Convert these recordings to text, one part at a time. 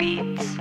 Beats.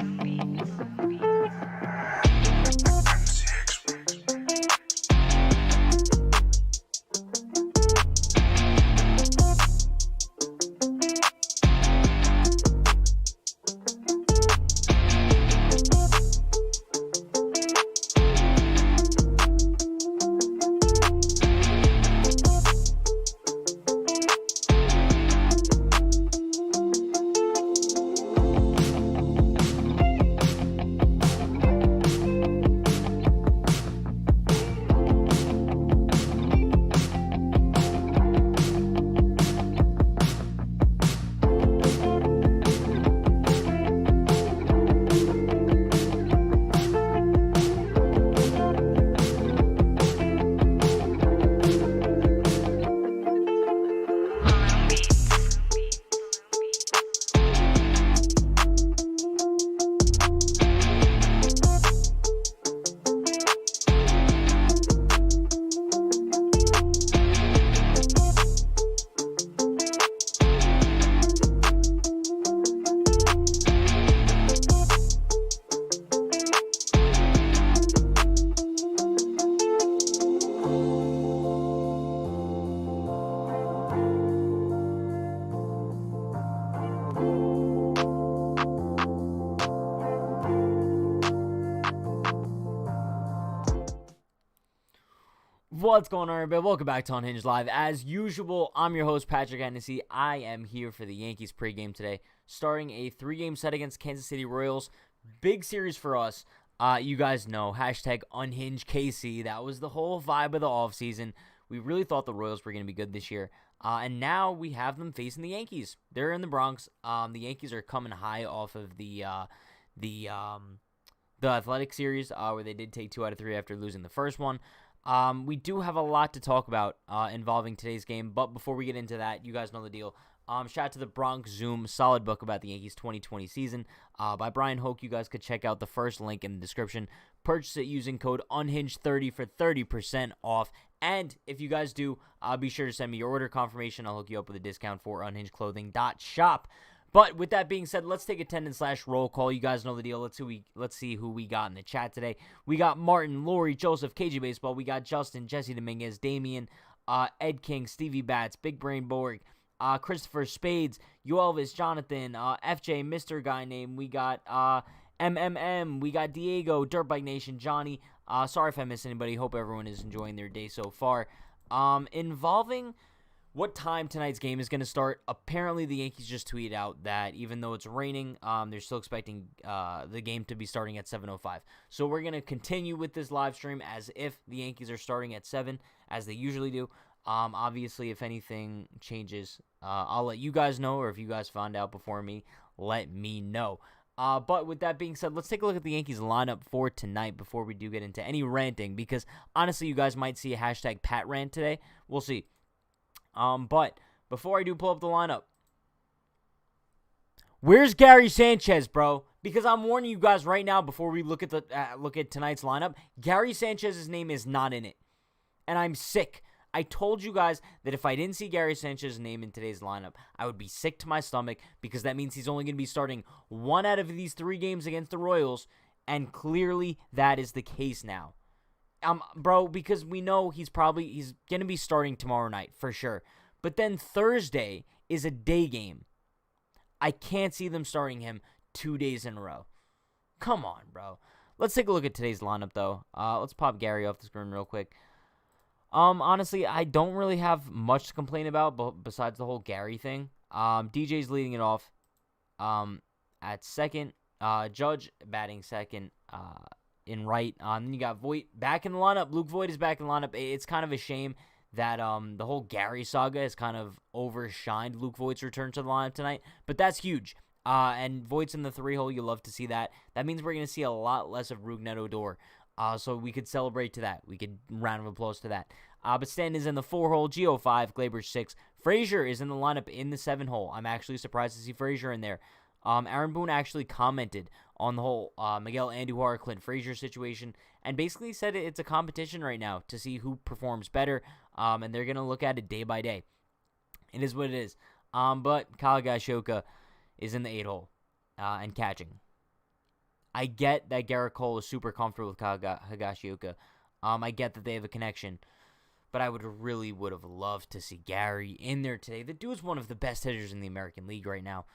What's going on, everybody? Welcome back to Unhinged Live. As usual, I'm your host, Patrick Hennessy. I am here for the Yankees pregame today, starting a 3-game set against Kansas City Royals. Big series for us. You guys know, hashtag Unhinged KC. That was the whole vibe of the offseason. We really thought the Royals were going to be good this year. And now we have them facing the Yankees. They're in the Bronx. The Yankees are coming high off of the Athletic series, where they did take 2 out of 3 after losing the first one. We do have a lot to talk about involving today's game, but before we get into that, you guys know the deal. Shout out to the Bronx Zoom, solid book about the Yankees 2020 season by Brian Hoke. You guys could check out the first link in the description. Purchase it using code Unhinged30 for 30% off. And if you guys do, be sure to send me your order confirmation. I'll hook you up with a discount for unhingedclothing.shop. But with that being said, let's take attendance/roll call. You guys know the deal. Let's see who we got in the chat today. We got Martin, Lori, Joseph, KG Baseball. We got Justin, Jesse Dominguez, Damian, Ed King, Stevie Bats, Big Brain Borg, Christopher Spades, you Elvis, Jonathan, FJ, Mr. Guy Name. We got MMM. We got Diego, Dirtbike Nation, Johnny. Sorry if I missed anybody. Hope everyone is enjoying their day so far. Involving what time tonight's game is going to start. Apparently, the Yankees just tweeted out that even though it's raining, they're still expecting the game to be starting at 7:05. So we're going to continue with this live stream as if the Yankees are starting at 7, as they usually do. Obviously, if anything changes, I'll let you guys know, or if you guys found out before me, let me know. But with that being said, let's take a look at the Yankees lineup for tonight before we do get into any ranting, because honestly, you guys might see a hashtag Pat rant today. We'll see. But before I do pull up the lineup, where's Gary Sanchez, bro? Because I'm warning you guys right now before we look at tonight's lineup, Gary Sanchez's name is not in it, and I'm sick. I told you guys that if I didn't see Gary Sanchez's name in today's lineup, I would be sick to my stomach, because that means he's only going to be starting 1 out of these 3 games against the Royals, and clearly that is the case now. Bro, because we know he's going to be starting tomorrow night for sure. But then Thursday is a day game. I can't see them starting him 2 days in a row. Come on, bro. Let's take a look at today's lineup, though. Let's pop Gary off the screen real quick. Honestly, I don't really have much to complain about besides the whole Gary thing. DJ's leading it off at second. Judge batting second. In right. Then you got Voit back in the lineup. Luke Voit is back in the lineup. It's kind of a shame that the whole Gary saga has kind of overshined Luke Voit's return to the lineup tonight, but that's huge. And Voit's in the 3-hole. You love to see that. That means we're going to see a lot less of Rougned Odor. So we could celebrate to that. We could round of applause to that. But Stanton is in the 4-hole. Gio 5. Gleyber 6. Frazier is in the lineup in the 7-hole. I'm actually surprised to see Frazier in there. Aaron Boone actually commented on the whole Miguel Andujar, Clint Frazier situation, and basically said it's a competition right now to see who performs better, and they're going to look at it day by day. It is what it is. But Kyle Gashoka is in the 8-hole and catching. I get that Garrett Cole is super comfortable with Higashioka. I get that they have a connection. But I would have loved to see Gary in there today. The dude's one of the best hitters in the American League right now.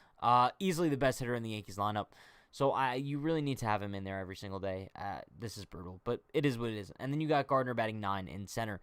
Easily the best hitter in the Yankees lineup. So you really need to have him in there every single day. This is brutal, but it is what it is. And then you got Gardner batting 9 in center.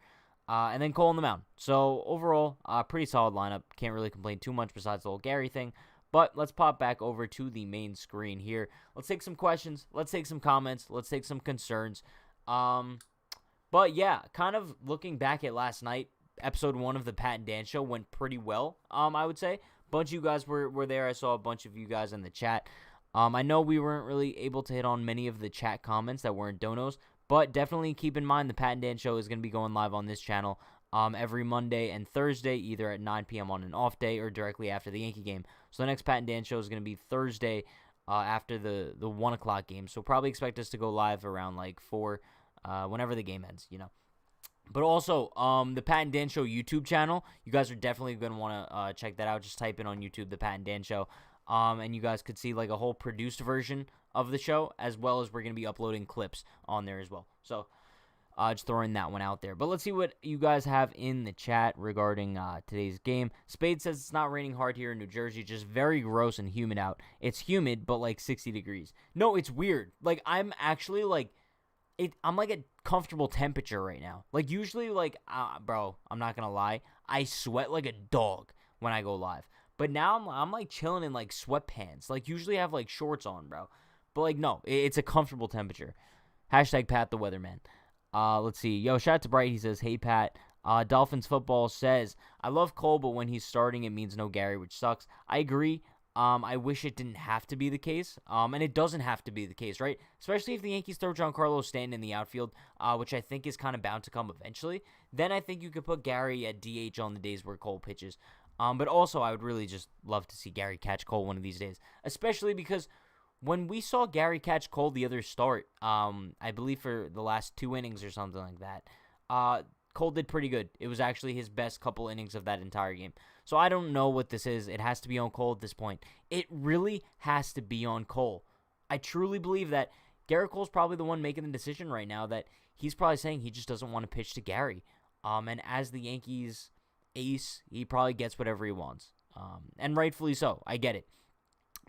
And then Cole on the mound. So overall, pretty solid lineup. Can't really complain too much besides the whole Gary thing. But let's pop back over to the main screen here. Let's take some questions. Let's take some comments. Let's take some concerns. But yeah, kind of looking back at last night, episode 1 of the Pat and Dan show went pretty well, I would say. A bunch of you guys were there. I saw a bunch of you guys in the chat. I know we weren't really able to hit on many of the chat comments that weren't donos, but definitely keep in mind the Pat and Dan show is going to be going live on this channel every Monday and Thursday, either at 9 p.m. on an off day or directly after the Yankee game. So the next Pat and Dan show is going to be Thursday after the 1 o'clock game. So probably expect us to go live around like 4 whenever the game ends, But also, the Pat and Dan Show YouTube channel, you guys are definitely going to want to check that out. Just type in on YouTube, the Pat and Dan Show, and you guys could see like a whole produced version of the show, as well as we're going to be uploading clips on there as well. So, just throwing that one out there. But let's see what you guys have in the chat regarding today's game. Spade says it's not raining hard here in New Jersey, just very gross and humid out. It's humid, but like 60 degrees. No, it's weird. Like, I'm actually like... I'm like at comfortable temperature right now. Like usually, like, bro, I'm not gonna lie, I sweat like a dog when I go live. But now I'm like chilling in like sweatpants. Like usually I have like shorts on, bro. But like no, it's a comfortable temperature. Hashtag Pat the Weatherman. Let's see. Yo, shout out to Bright. He says, hey Pat. Dolphins football says, I love Cole, but when he's starting, it means no Gary, which sucks. I agree. I wish it didn't have to be the case, and it doesn't have to be the case, right? Especially if the Yankees throw Giancarlo Stanton in the outfield, which I think is kind of bound to come eventually. Then I think you could put Gary at DH on the days where Cole pitches. But also, I would really just love to see Gary catch Cole one of these days, especially because when we saw Gary catch Cole the other start, I believe for the last 2 innings or something like that, Cole did pretty good. It was actually his best couple innings of that entire game. So I don't know what this is. It has to be on Cole at this point. It really has to be on Cole. I truly believe that Garrett Cole's probably the one making the decision right now that he's probably saying he just doesn't want to pitch to Gary. And as the Yankees ace, he probably gets whatever he wants. And rightfully so. I get it.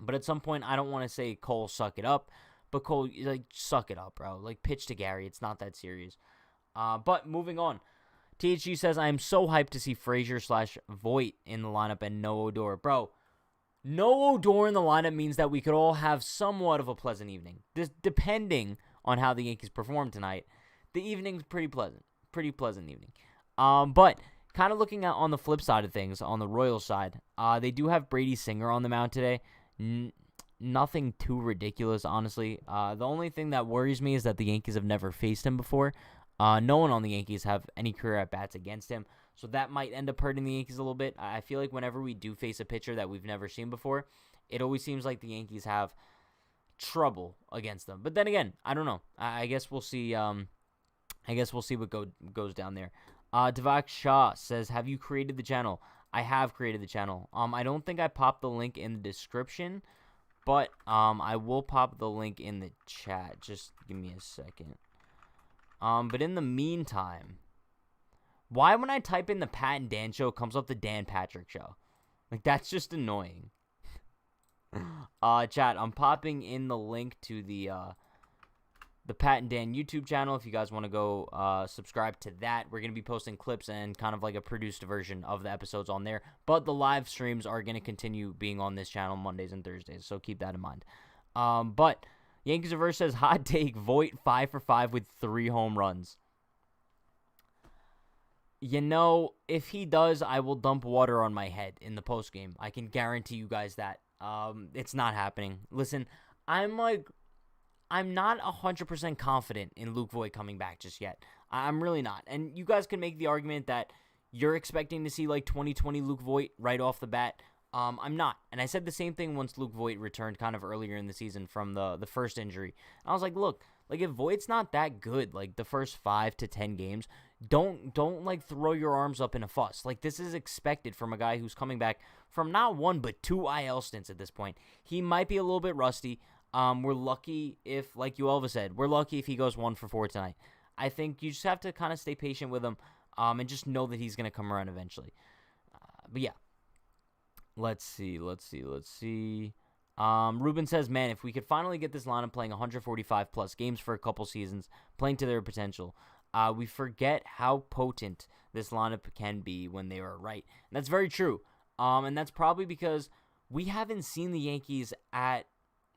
But at some point, I don't want to say Cole, suck it up. But Cole, like, suck it up, bro. Like, pitch to Gary. It's not that serious. But moving on. THG says, I am so hyped to see Frazier/Voit in the lineup and no Odor. Bro, no Odor in the lineup means that we could all have somewhat of a pleasant evening. This, depending on how the Yankees perform tonight, the evening's pretty pleasant. Pretty pleasant evening. But kind of looking at on the flip side of things, on the Royals side, they do have Brady Singer on the mound today. Nothing too ridiculous, honestly. The only thing that worries me is that the Yankees have never faced him before. No one on the Yankees have any career at-bats against him, so that might end up hurting the Yankees a little bit. I feel like whenever we do face a pitcher that we've never seen before, it always seems like the Yankees have trouble against them. But then again, I don't know. I guess we'll see. I guess we'll see what goes down there. Devak Shah says, have you created the channel? I have created the channel. I don't think I popped the link in the description, but I will pop the link in the chat. Just give me a second. But in the meantime, why when I type in the Pat and Dan show, it comes up the Dan Patrick show? Like, that's just annoying. Chat, I'm popping in the link to the Pat and Dan YouTube channel if you guys want to go subscribe to that. We're going to be posting clips and kind of like a produced version of the episodes on there. But the live streams are going to continue being on this channel Mondays and Thursdays, so keep that in mind. But Yankees Reverse says, hot take, Voit 5 for 5 with 3 home runs. You know, if he does, I will dump water on my head in the postgame. I can guarantee you guys that. It's not happening. Listen, I'm not 100% confident in Luke Voit coming back just yet. I'm really not. And you guys can make the argument that you're expecting to see like 2020 Luke Voit right off the bat. I'm not. And I said the same thing once Luke Voit returned kind of earlier in the season from the first injury. And I was like, look, like if Voigt's not that good, like the first 5 to 10 games, don't like throw your arms up in a fuss. Like this is expected from a guy who's coming back from not 1 but 2 IL stints at this point. He might be a little bit rusty. We're lucky if, like you Elvis said, we're lucky if he goes 1-for-4 tonight. I think you just have to kind of stay patient with him and just know that he's going to come around eventually. But yeah, let's see. Ruben says, man, if we could finally get this lineup playing 145-plus games for a couple seasons, playing to their potential, we forget how potent this lineup can be when they are right. And that's very true. And that's probably because we haven't seen the Yankees at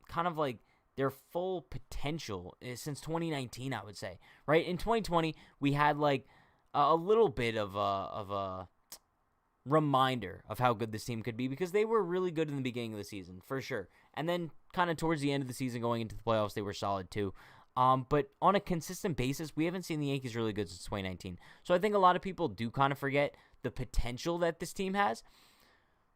kind of like their full potential since 2019, I would say. Right? In 2020, we had like a little bit of a reminder of how good this team could be because they were really good in the beginning of the season, for sure. And then kind of towards the end of the season going into the playoffs, they were solid too. But on a consistent basis, we haven't seen the Yankees really good since 2019. So I think a lot of people do kind of forget the potential that this team has.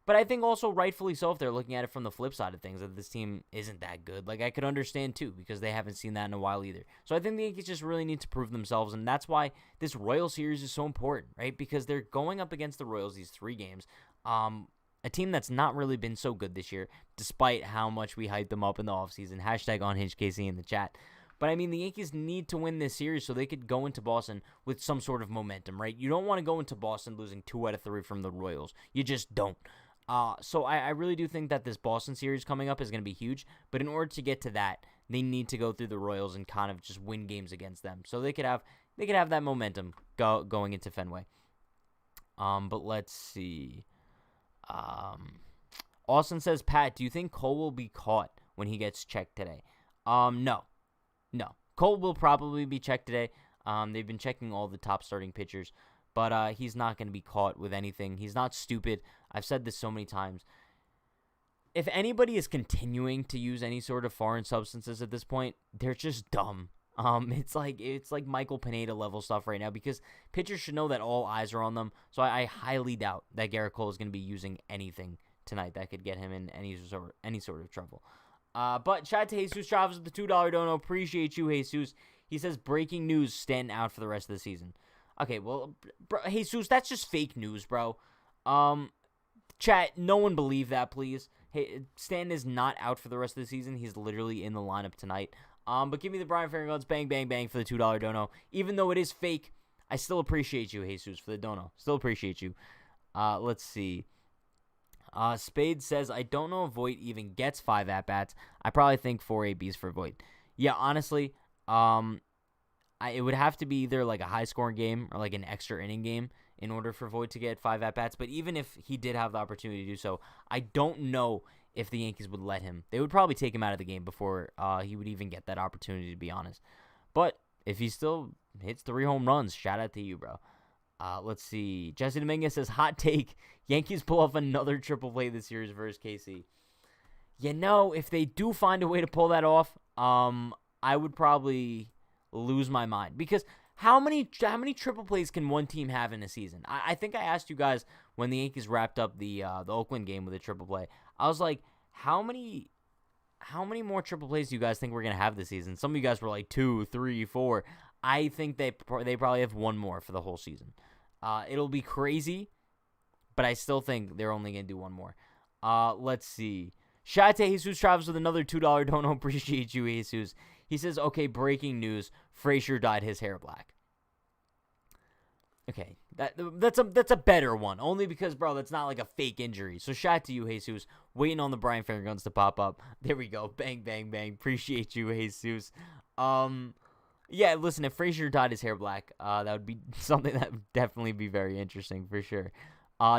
But I think also rightfully so if they're looking at it from the flip side of things, that this team isn't that good. Like, I could understand, too, because they haven't seen that in a while either. So I think the Yankees just really need to prove themselves, and that's why this Royals series is so important, right? Because they're going up against the Royals these 3 games, a team that's not really been so good this year, despite how much we hyped them up in the offseason. Hashtag Unhinged KC in the chat. But, I mean, the Yankees need to win this series so they could go into Boston with some sort of momentum, right? You don't want to go into Boston losing 2 out of 3 from the Royals. You just don't. So I really do think that this Boston series coming up is going to be huge. But in order to get to that, they need to go through the Royals and kind of just win games against them. So they could have that momentum going into Fenway. But let's see. Austin says, Pat, do you think Cole will be caught when he gets checked today? No. Cole will probably be checked today. They've been checking all the top starting pitchers. But he's not going to be caught with anything. He's not stupid. I've said this so many times. If anybody is continuing to use any sort of foreign substances at this point, they're just dumb. It's like Michael Pineda level stuff right now because pitchers should know that all eyes are on them. So I highly doubt that Garrett Cole is going to be using anything tonight that could get him in any sort of trouble. But shout out to Jesus Chavez with the $2 dono. Appreciate you, Jesus. He says, breaking news, Stanton out for the rest of the season. Okay, well, Jesus, that's just fake news, bro. Chat, no one believe that, please. Hey, Stanton is not out for the rest of the season. He's literally in the lineup tonight. But give me the Brian Farraguns, bang, bang, bang for the $2 dono. Even though it is fake, I still appreciate you, Jesus, for the dono. Still appreciate you. Let's see. Spade says, I don't know if Voit even gets 5 at-bats. I probably think 4 ABs for Voit. Yeah, honestly, it would have to be either like a high-scoring game or like an extra inning game in order for Voit to get 5 at-bats. But even if he did have the opportunity to do so, I don't know if the Yankees would let him. They would probably take him out of the game before he would even get that opportunity, to be honest. But if he still hits 3 home runs, shout out to you, bro. Let's see. Jesse Dominguez says, hot take, Yankees pull off another triple play this series versus KC. You know, if they do find a way to pull that off, I would probably lose my mind because how many triple plays can one team have in a season? I think I asked you guys when the Yankees wrapped up the Oakland game with a triple play. I was like, how many more triple plays do you guys think we're gonna have this season? Some of you guys were like 2, 3, 4. I think they probably have 1 more for the whole season. It'll be crazy, but I still think they're only gonna do 1 more. Let's see. Shout out to Jesus Travis with another $2 dono. Appreciate you, Jesus. He says, okay, breaking news. Frazier dyed his hair black. Okay, that's a better one. Only because, bro, that's not like a fake injury. So shout out to you, Jesus. Waiting on the Brian Farraguns to pop up. There we go. Bang, bang, bang. Appreciate you, Jesus. Yeah, listen, if Frazier dyed his hair black, that would be something that would definitely be very interesting for sure.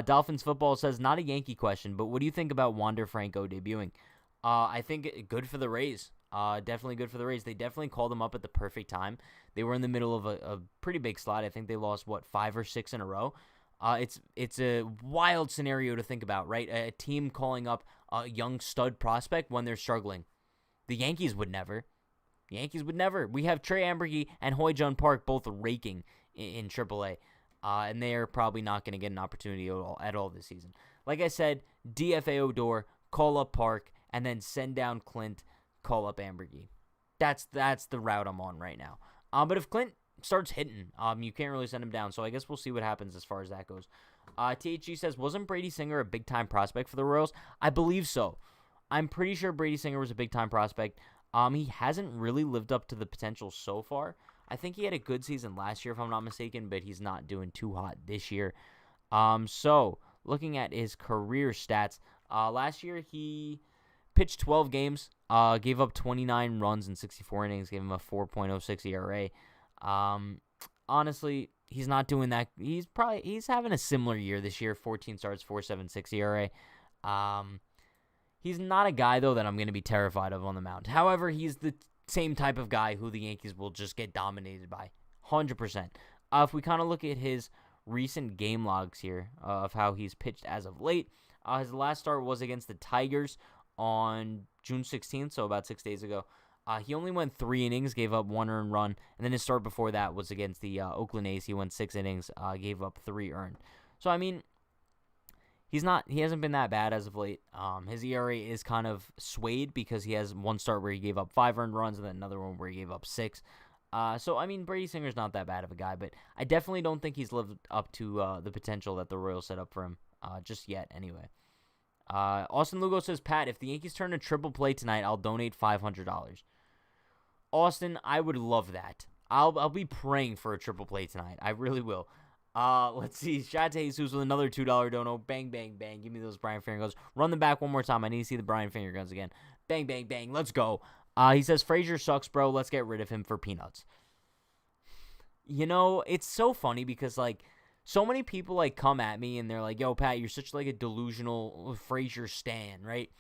Dolphins football says, not a Yankee question, but what do you think about Wander Franco debuting? I think good for the Rays. Definitely good for the Rays. They definitely called him up at the perfect time. They were in the middle of a pretty big slide. I think they lost, 5 or 6 in a row. It's a wild scenario to think about, right? A team calling up a young stud prospect when they're struggling. The Yankees would never. We have Trey Ambergy and Hoy-Jun Park both raking in AAA. And they are probably not going to get an opportunity at all this season. Like I said, DFA Odor, call up Park, and then send down Clint, call up Ambergy. That's the route I'm on right now. But if Clint starts hitting, you can't really send him down. So I guess we'll see what happens as far as that goes. THG says, wasn't Brady Singer a big-time prospect for the Royals? I believe so. I'm pretty sure Brady Singer was a big-time prospect. He hasn't really lived up to the potential so far. I think he had a good season last year, if I'm not mistaken, but he's not doing too hot this year. So looking at his career stats, last year he pitched 12 games, gave up 29 runs in 64 innings, gave him a 4.06 ERA. Honestly, he's not doing that. He's having a similar year this year, 14 starts, 4.76 ERA. He's not a guy, though, that I'm going to be terrified of on the mound. However, he's the same type of guy who the Yankees will just get dominated by, 100%. If we kind of look at his recent game logs here of how he's pitched as of late, his last start was against the Tigers on June 16th, so about 6 days ago. He only went 3 innings, gave up 1 earned run, and then his start before that was against the Oakland A's. He went 6 innings, gave up 3 earned. So, I mean, he hasn't been that bad as of late. His ERA is kind of swayed because he has one start where he gave up 5 earned runs and then another one where he gave up 6. So, I mean, Brady Singer's not that bad of a guy, but I definitely don't think he's lived up to the potential that the Royals set up for him just yet anyway. Austin Lugo says, Pat, if the Yankees turn a triple play tonight, I'll donate $500. Austin, I would love that. I'll be praying for a triple play tonight. I really will. Let's see. Shout out to Jesus with another $2 dono. Bang, bang, bang. Give me those Brian Finger guns. Run them back one more time. I need to see the Brian Finger guns again. Bang, bang, bang. Let's go. He says, Frazier sucks, bro. Let's get rid of him for peanuts. You know, it's so funny because, like, so many people, like, come at me and they're like, yo, Pat, you're such, like, a delusional Frazier stan, right?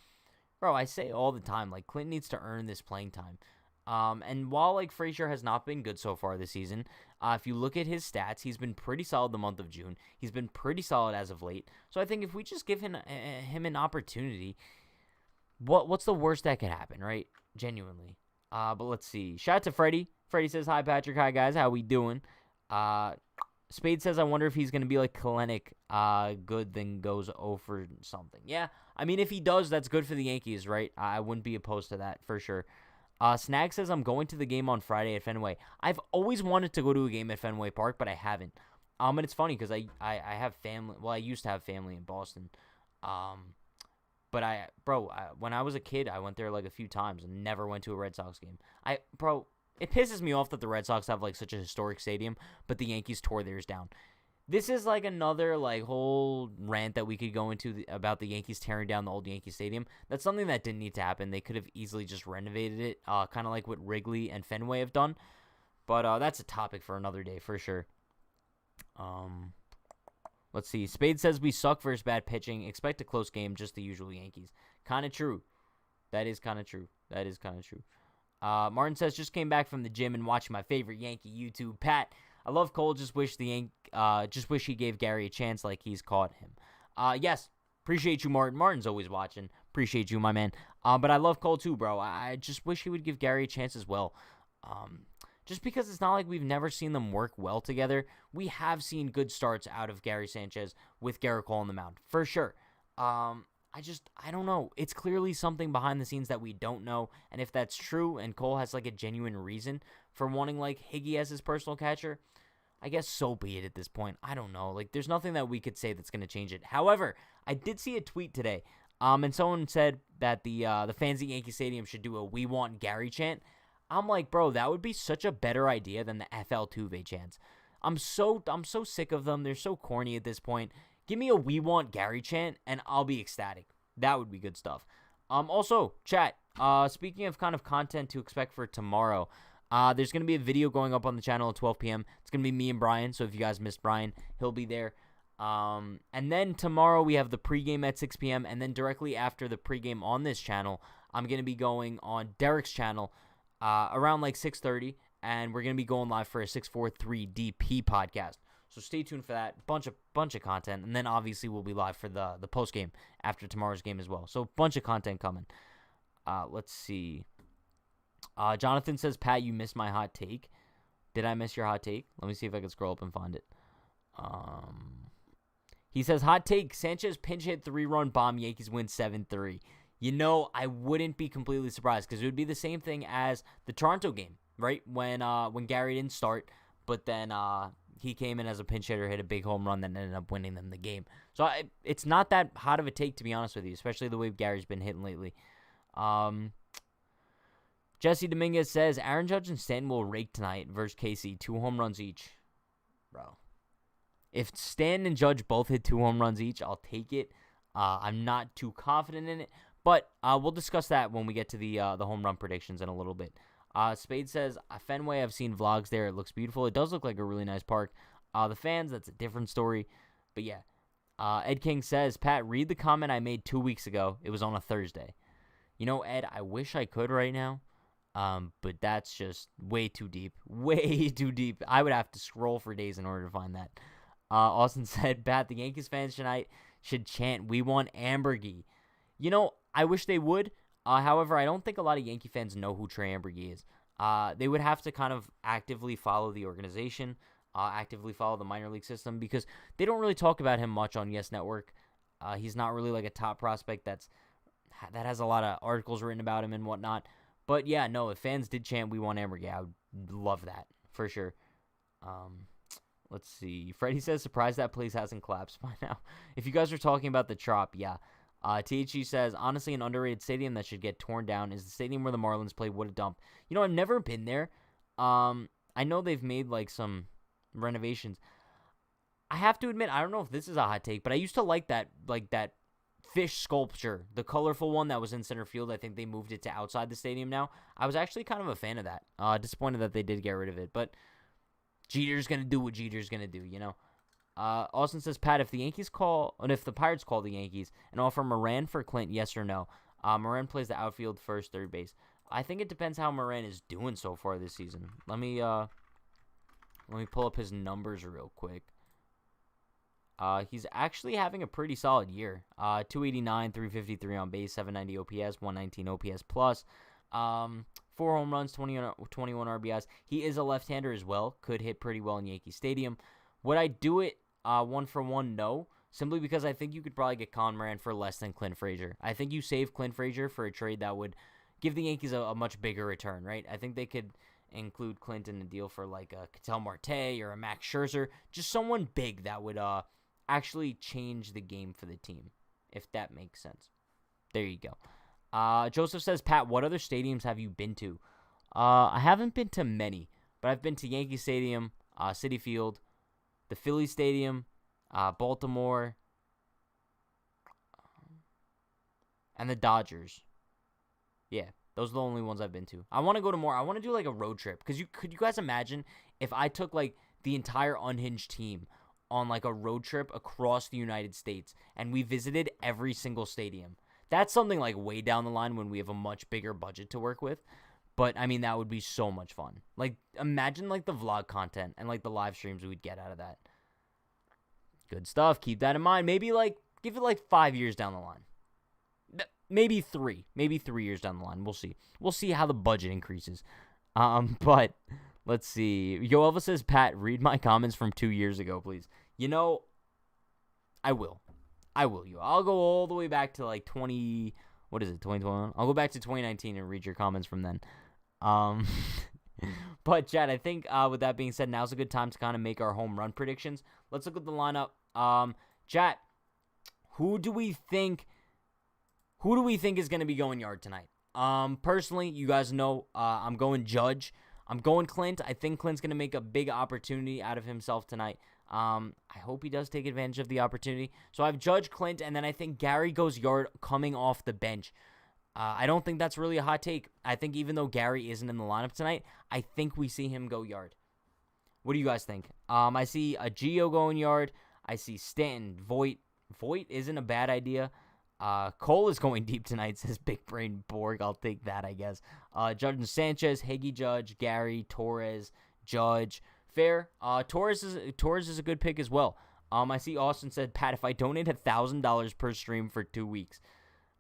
Bro, I say all the time, like, Clinton needs to earn this playing time. And while, like, Frazier has not been good so far this season, if you look at his stats, he's been pretty solid the month of June. He's been pretty solid as of late. So I think if we just give him an opportunity, what's the worst that could happen, right? Genuinely. But let's see. Shout out to Freddie. Freddie says, hi, Patrick. Hi, guys. How we doing? Spade says, I wonder if he's going to be like Kalenic, good, then goes over something. Yeah, I mean, if he does, that's good for the Yankees, right? I wouldn't be opposed to that for sure. Snag says, I'm going to the game on Friday at Fenway. I've always wanted to go to a game at Fenway Park, but I haven't. And it's funny because I have family. Well, I used to have family in Boston. But when I was a kid, I went there like a few times and never went to a Red Sox game. It pisses me off that the Red Sox have like such a historic stadium, but the Yankees tore theirs down. This is like another like whole rant that we could go into about the Yankees tearing down the old Yankee Stadium. That's something that didn't need to happen. They could have easily just renovated it, kind of like what Wrigley and Fenway have done. But that's a topic for another day for sure. Let's see. Spade says we suck versus bad pitching. Expect a close game, just the usual Yankees. Kind of true. That is kind of true. Martin says, just came back from the gym and watching my favorite Yankee YouTube. Pat, I love Cole. Just wish he gave Gary a chance like he's caught him. Yes, appreciate you, Martin. Martin's always watching. Appreciate you, my man. But I love Cole too, bro. I just wish he would give Gary a chance as well. Just because it's not like we've never seen them work well together. We have seen good starts out of Gary Sanchez with Garrett Cole on the mound, for sure. I don't know. It's clearly something behind the scenes that we don't know. And if that's true and Cole has like a genuine reason for wanting like Higgy as his personal catcher, I guess so be it at this point. I don't know. Like there's nothing that we could say that's going to change it. However, I did see a tweet today. And someone said that the fans at Yankee Stadium should do a "We Want Gary" chant. I'm like, bro, that would be such a better idea than the FL Tuve chants. I'm so sick of them. They're so corny at this point. Give me a "We Want Gary" chant, and I'll be ecstatic. That would be good stuff. Also, chat, speaking of kind of content to expect for tomorrow, there's going to be a video going up on the channel at 12 p.m. It's going to be me and Brian, so if you guys missed Brian, he'll be there. And then tomorrow we have the pregame at 6 p.m., and then directly after the pregame on this channel, I'm going to be going on Derek's channel around like 6:30, and we're going to be going live for a 643 DP podcast. So stay tuned for that. Bunch of content. And then obviously we'll be live for the post game after tomorrow's game as well. So bunch of content coming. Let's see. Jonathan says, Pat, you missed my hot take. Did I miss your hot take? Let me see if I can scroll up and find it. He says, hot take, Sanchez pinch hit 3-run bomb, Yankees win 7-3. You know, I wouldn't be completely surprised because it would be the same thing as the Toronto game, right? When Gary didn't start, but then he came in as a pinch hitter, hit a big home run, then ended up winning them the game. So it's not that hot of a take, to be honest with you, especially the way Gary's been hitting lately. Jesse Dominguez says, Aaron Judge and Stanton will rake tonight versus KC. 2 home runs each. Bro. If Stanton and Judge both hit 2 home runs each, I'll take it. I'm not too confident in it. But we'll discuss that when we get to the home run predictions in a little bit. Spade says, Fenway, I've seen vlogs there. It looks beautiful. It does look like a really nice park. The fans, that's a different story. But yeah. Ed King says, Pat, read the comment I made 2 weeks ago. It was on a Thursday. You know, Ed, I wish I could right now. But that's just way too deep. Way too deep. I would have to scroll for days in order to find that. Austin said, Pat, the Yankees fans tonight should chant, we want Ambergy. You know, I wish they would. However, I don't think a lot of Yankee fans know who Trey Ambergy is. They would have to kind of actively follow the organization, actively follow the minor league system, because they don't really talk about him much on Yes Network. He's not really like a top prospect that has a lot of articles written about him and whatnot. But yeah, no, if fans did chant, we want Ambergy, I would love that for sure. Let's see. Freddie says, surprised that place hasn't collapsed by now. If you guys are talking about the Trop, yeah. THG says, honestly, an underrated stadium that should get torn down is the stadium where the Marlins play. What a dump. You know, I've never been there. I know they've made like some renovations. I have to admit, I don't know if this is a hot take, but I used to like that fish sculpture, the colorful one that was in center field. I think they moved it to outside the stadium now. I was actually kind of a fan of that. Disappointed that they did get rid of it, but Jeter's going to do what Jeter's going to do, you know. Austin says, Pat, if the Pirates call the Yankees and offer Moran for Clint, yes or no? Moran plays the outfield, first, third base. I think it depends how Moran is doing so far this season. Let me pull up his numbers real quick. He's actually having a pretty solid year. 289, 353 on base, 790 OPS, 119 OPS plus. 4 home runs, 21 RBIs. He is a left-hander as well. Could hit pretty well in Yankee Stadium. Would I do it 1-for-1? No. Simply because I think you could probably get Colin Moran for less than Clint Frazier. I think you save Clint Frazier for a trade that would give the Yankees a much bigger return, right? I think they could include Clint in the deal for like a Ketel Marte or a Max Scherzer. Just someone big that would actually change the game for the team, if that makes sense. There you go. Joseph says, Pat, what other stadiums have you been to? I haven't been to many, but I've been to Yankee Stadium, Citi Field, the Philly Stadium, Baltimore, and the Dodgers. Yeah, those are the only ones I've been to. I want to go to more. I want to do like a road trip. Because could you guys imagine if I took like the entire Unhinged team on like a road trip across the United States and we visited every single stadium? That's something like way down the line when we have a much bigger budget to work with. But, I mean, that would be so much fun. Like, imagine, like, the vlog content and, like, the live streams we'd get out of that. Good stuff. Keep that in mind. Maybe, like, give it, like, 5 years down the line. Maybe 3. Maybe 3 years down the line. We'll see. We'll see how the budget increases. But, let's see. Yo Elvis says, Pat, read my comments from 2 years ago, please. You know, I will. I'll go all the way back to like 2021? I'll go back to 2019 and read your comments from then. But Chad, I think with that being said, now's a good time to kind of make our home run predictions. Let's look at the lineup. Chat, who do we think is going to be going yard tonight? Personally, you guys know I'm going Judge. I'm going Clint. I think Clint's going to make a big opportunity out of himself tonight. I hope he does take advantage of the opportunity. So I've Judge, Clint, and then I think Gary goes yard coming off the bench. I don't think that's really a hot take. I think even though Gary isn't in the lineup tonight, I think we see him go yard. What do you guys think? I see a Gio going yard. I see Stanton, Voit. Voit isn't a bad idea. Cole is going deep tonight, says Big Brain Borg. I'll take that, I guess. Judge and Sanchez, Higgy Judge, Gary, Torres, Judge. Fair. Torres is a good pick as well. I see Austin said, Pat, if I donate $1,000 per stream for 2 weeks,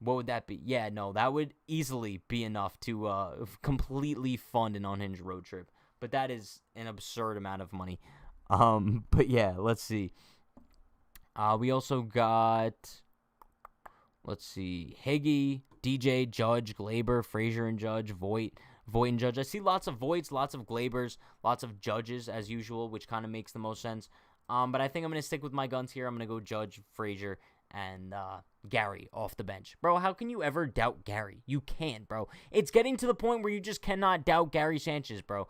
what would that be? Yeah, no, that would easily be enough to completely fund an Unhinged road trip. But that is an absurd amount of money. But yeah, let's see. We also got, let's see, Higgy, DJ, Judge, Glaber, Frazier and Judge, Voit and Judge. I see lots of Voits, lots of Glabers, lots of Judges as usual, which kind of makes the most sense. But I think I'm going to stick with my guns here. I'm going to go Judge, Frazier, and Gary off the bench. Bro, how can you ever doubt Gary? You can't, bro. It's getting to the point where you just cannot doubt Gary Sanchez, bro.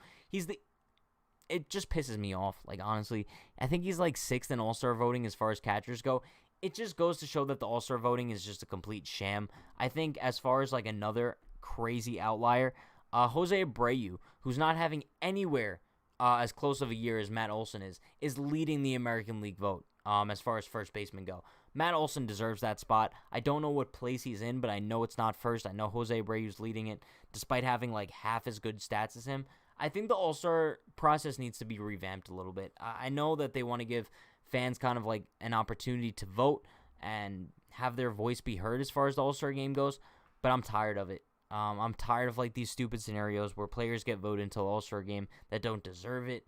It just pisses me off, like, honestly. I think he's, like, 6th in All-Star voting as far as catchers go. It just goes to show that the All-Star voting is just a complete sham. I think as far as, like, another crazy outlier, Jose Abreu, who's not having anywhere as close of a year as Matt Olson is leading the American League vote as far as first basemen go. Matt Olson deserves that spot. I don't know what place he's in, but I know it's not first. I know Jose Abreu's leading it, despite having, like, half as good stats as him. I think the All-Star process needs to be revamped a little bit. I know that they want to give fans kind of like an opportunity to vote and have their voice be heard as far as the All-Star game goes, but I'm tired of it. I'm tired of like these stupid scenarios where players get voted into the All-Star game that don't deserve it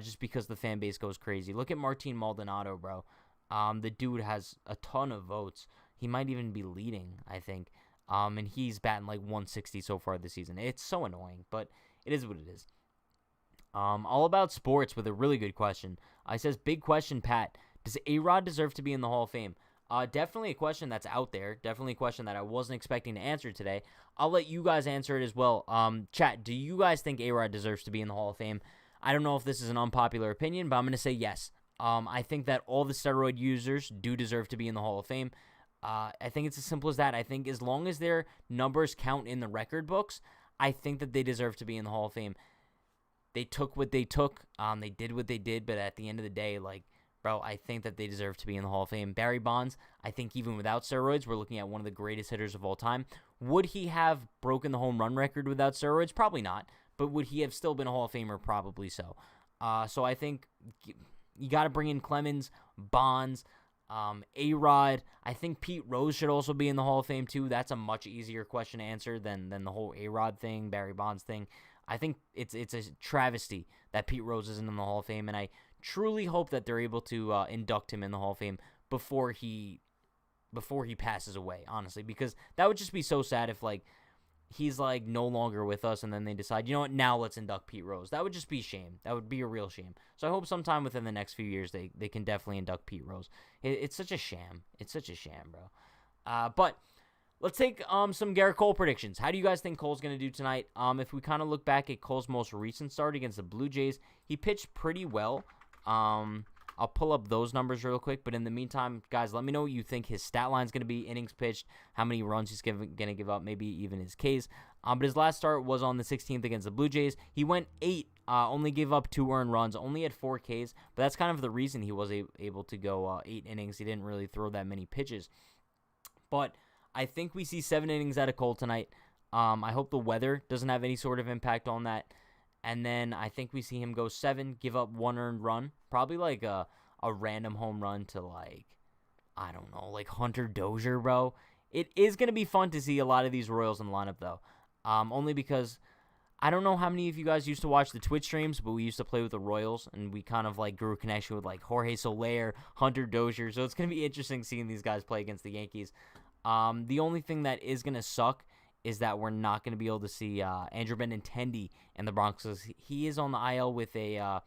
just because the fan base goes crazy. Look at Martin Maldonado, bro. The dude has a ton of votes. He might even be leading, I think. And he's batting like 160 so far this season. It's so annoying, but it is what it is. All About Sports with a really good question. It says, big question, Pat. Does A-Rod deserve to be in the Hall of Fame? Definitely a question that's out there. Definitely a question that I wasn't expecting to answer today. I'll let you guys answer it as well. Chat, do you guys think A-Rod deserves to be in the Hall of Fame? I don't know if this is an unpopular opinion, but I'm going to say yes. I think that all the steroid users do deserve to be in the Hall of Fame. I think it's as simple as that. I think as long as their numbers count in the record books, I think that they deserve to be in the Hall of Fame. They took what they took. They did what they did, but at the end of the day, like, bro, I think that they deserve to be in the Hall of Fame. Barry Bonds, I think even without steroids, we're looking at one of the greatest hitters of all time. Would he have broken the home run record without steroids? Probably not. But would he have still been a Hall of Famer? Probably so. So I think you got to bring in Clemens, Bonds, A-Rod. I think Pete Rose should also be in the Hall of Fame too. That's a much easier question to answer than the whole A-Rod thing, Barry Bonds thing. I think it's a travesty that Pete Rose isn't in the Hall of Fame, and I truly hope that they're able to induct him in the Hall of Fame before he passes away, honestly, because that would just be so sad if, like, he's, like, no longer with us, and then they decide, you know what, now let's induct Pete Rose. That would just be a shame. That would be a real shame. So I hope sometime within the next few years they can definitely induct Pete Rose. It's such a sham. It's such a sham, bro. But let's take some Garrett Cole predictions. How do you guys think Cole's going to do tonight? If we kind of look back at Cole's most recent start against the Blue Jays, he pitched pretty well. I'll pull up those numbers real quick, but in the meantime, guys, let me know what you think his stat line's going to be, innings pitched, how many runs he's going to give up, maybe even his Ks. But his last start was on the 16th against the Blue Jays. He went 8, only gave up 2 earned runs, only had 4 Ks, but that's kind of the reason he was able to go 8 innings. He didn't really throw that many pitches. But I think we see 7 innings out of Cole tonight. I hope the weather doesn't have any sort of impact on that. And then I think we see him go 7, give up 1 earned run. Probably like a random home run to, like, I don't know, like Hunter Dozier, bro. It is going to be fun to see a lot of these Royals in the lineup, though. Only because I don't know how many of you guys used to watch the Twitch streams, but we used to play with the Royals, and we kind of, like, grew a connection with, like, Jorge Soler, Hunter Dozier. So it's going to be interesting seeing these guys play against the Yankees. The only thing that is going to suck is that we're not going to be able to see Andrew Benintendi in the Bronx. He is on the IL with a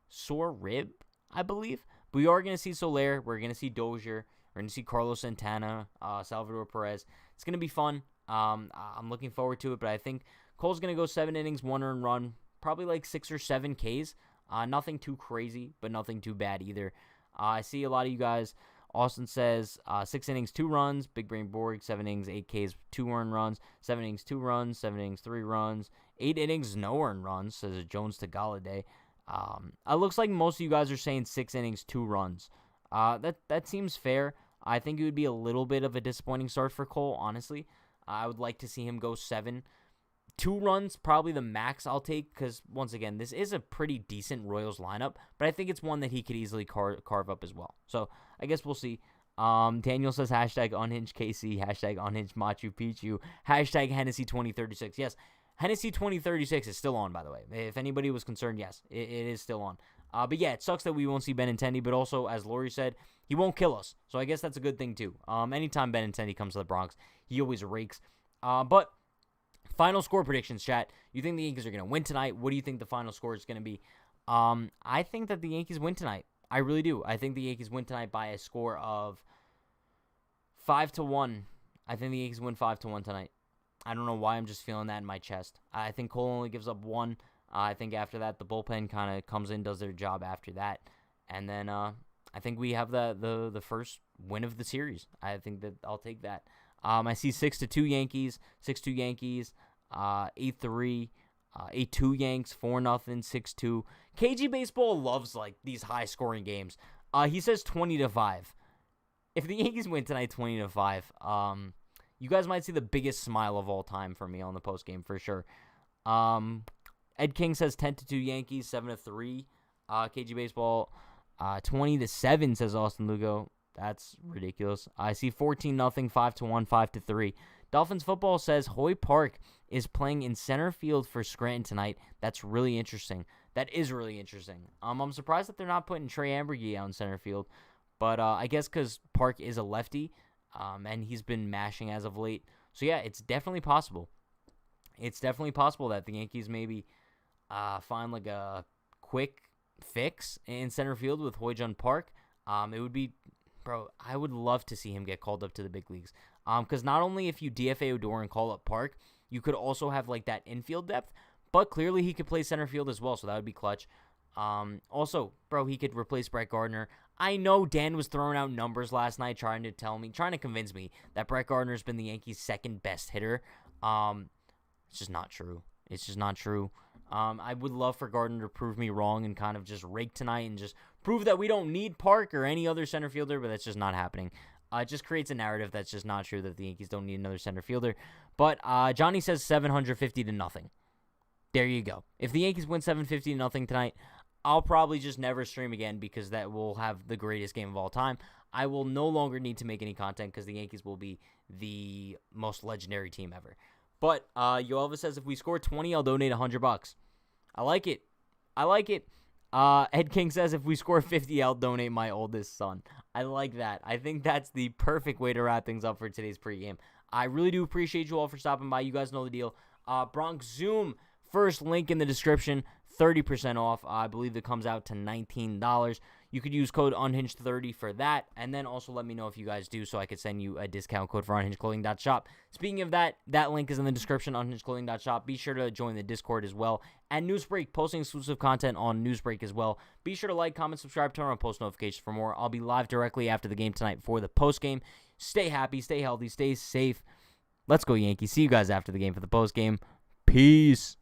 sore rib, I believe. But we are going to see Soler. We're going to see Dozier. We're going to see Carlos Santana, Salvador Perez. It's going to be fun. I'm looking forward to it, but I think Cole's going to go 7 innings, 1 earned run, probably like 6 or 7 Ks. Nothing too crazy, but nothing too bad either. I see a lot of you guys. Austin says 6 innings, 2 runs. Big Brain Borg, 7 innings, 8 Ks, 2 earned runs. 7 innings, 2 runs. 7 innings, 3 runs. 8 innings, no earned runs, says Jones to Galladay. It looks like most of you guys are saying 6 innings, 2 runs. That seems fair. I think it would be a little bit of a disappointing start for Cole, honestly. I would like to see him go 7. 2 runs, probably the max I'll take, because, once again, this is a pretty decent Royals lineup, but I think it's one that he could easily carve up as well. So, I guess we'll see. Daniel says, hashtag unhinged KC, hashtag unhinged Machu Picchu, hashtag Hennessy 2036. Yes, Hennessy 2036 is still on, by the way. If anybody was concerned, yes, it is still on. But yeah, it sucks that we won't see Benintendi, but also, as Lori said, he won't kill us. So I guess that's a good thing, too. Anytime Benintendi comes to the Bronx, he always rakes. But final score predictions, chat. You think the Yankees are going to win tonight? What do you think the final score is going to be? I think that the Yankees win tonight. I really do. I think the Yankees win tonight by a score of 5-1. I think the Yankees win 5-1 tonight. I don't know why. I'm just feeling that in my chest. I think Cole only gives up one. I think after that, the bullpen kind of comes in, does their job after that. And then I think we have the first win of the series. I think that I'll take that. I see 6-2 Yankees, 6-2 Yankees, 8-3, 8-2 Yanks, 4-0, 6-2. KG Baseball loves like these high-scoring games. He says 20-5. If the Yankees win tonight 20-5, you guys might see the biggest smile of all time for me on the postgame for sure. Ed King says 10-2 Yankees, 7-3. KG Baseball, 20-7 says Austin Lugo. That's ridiculous. I see 14-0, 5-1, 5-3. Dolphins football says Hoy Park is playing in center field for Scranton tonight. That's really interesting. That is really interesting. I'm surprised that they're not putting Trey Ambergy out in center field. But I guess because Park is a lefty, and he's been mashing as of late. So, yeah, it's definitely possible. It's definitely possible that the Yankees maybe find like a quick fix in center field with Hoy-Jun Park. It would be, bro, I would love to see him get called up to the big leagues. Because not only if you DFA Odor and call up Park, you could also have like that infield depth. But clearly he could play center field as well, so that would be clutch. Also, bro, he could replace Brett Gardner. I know Dan was throwing out numbers last night trying to convince me that Brett Gardner's been the Yankees' second best hitter. It's just not true. It's just not true. I would love for Gardner to prove me wrong and kind of just rake tonight and just prove that we don't need Park or any other center fielder, but that's just not happening. It just creates a narrative that's just not true that the Yankees don't need another center fielder. But Johnny says 750-0. There you go. If the Yankees win 750-0 tonight, I'll probably just never stream again because that will have the greatest game of all time. I will no longer need to make any content because the Yankees will be the most legendary team ever. But Yoelva says if we score 20, I'll donate $100. I like it. I like it. Ed King says if we score 50, I'll donate my oldest son. I like that. I think that's the perfect way to wrap things up for today's pregame. I really do appreciate you all for stopping by. You guys know the deal. Bronx Zoom, first link in the description, 30% off. I believe it comes out to $19. You could use code Unhinged30 for that, and then also let me know if you guys do so I could send you a discount code for unhingedclothing.shop. Speaking of that link is in the description, unhingedclothing.shop. Be sure to join the Discord as well. And Newsbreak, posting exclusive content on Newsbreak as well. Be sure to like, comment, subscribe, turn on post notifications for more. I'll be live directly after the game tonight for the postgame. Stay happy, stay healthy, stay safe. Let's go Yankees. See you guys after the game for the postgame. Peace.